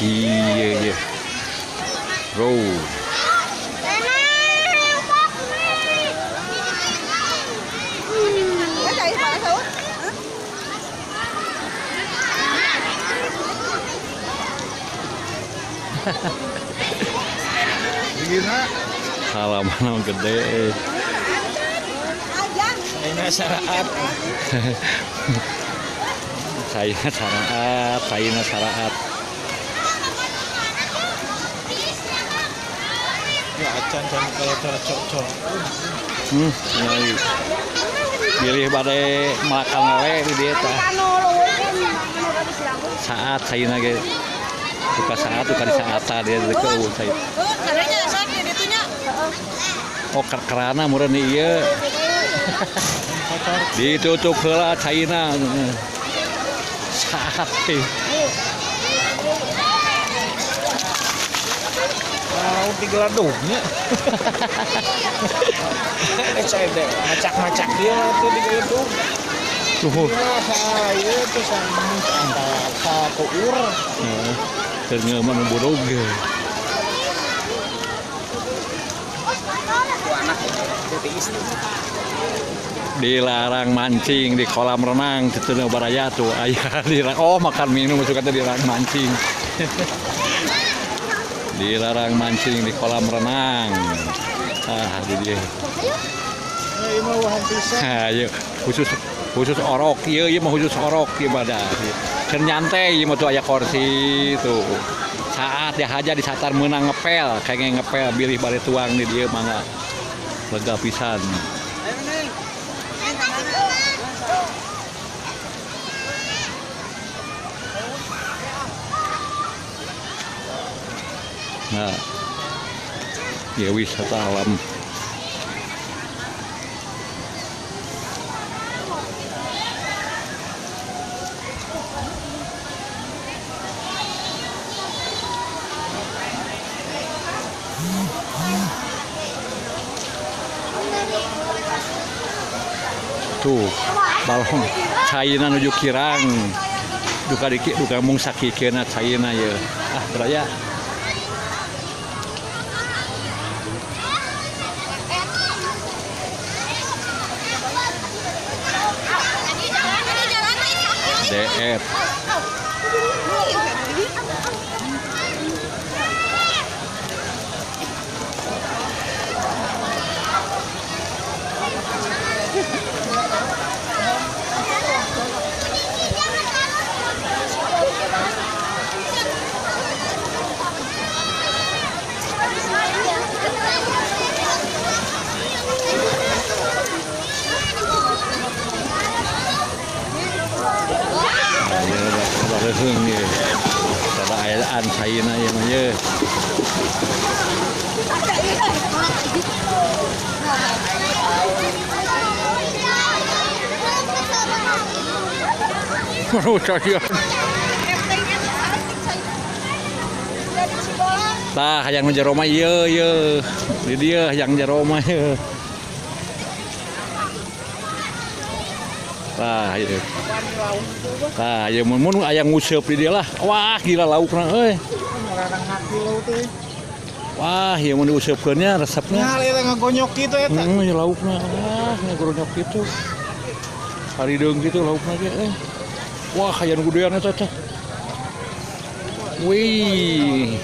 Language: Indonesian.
Iya, iya. Bro. Gila. Halaman gede. Ini syaraat. Sayana syaraat. Ya acan kayak cocok. Nyai. Pilih badai makan lele di dia tah. Saat sayana ge. Suka saat di saat dia ke saya. Karena saat dia ditunya. Oh kerana meureun ieu. Ditutup heula sayana. Saat teh. Mau digeladungnya. Saya deh macak-macak dia tuh digeladung. Tuh. Saya tuh sama antara ke ur. Ternyata bodoh ge. Anak jadi istri. Dilarang mancing di kolam renang di Tuna Baraya tuh ayah dilarang. Oh makan minum suka dilarang mancing. Dilarang mancing di kolam renang. Di dia. Ini mah wahan pisan. Ayo khusus orok ieu mah khusus orok ieu bada. Cenah nyantai ieu mah tuh aya kursi tuh. Saat dia haja disatar menang ngepel, kayak ngepel bilih bari tuang di dieu mangga. Lega pisan. Nah, ya wisata alam. Tuh, balong caina nuju kirang. Duka mung sakikeuna caina ye. Beraya. DF. Hương ni, ada ayaan sayana yang ye. Baru saya. Tah hayang jero mah ieu. Di dia hayang jero mah ye. Tah ieu. Tah ieu mun aya nguseup di dia lah. Wah, gila laukna euy. Wah, ieu mun diuseupeun nya resepna. Nah, eta ngagonyok kitu eta. Ieu laukna. Wah, ngagonyok kitu. Harideung kitu laukna ge euy. Wah, hayang gudean eta teh. Wih.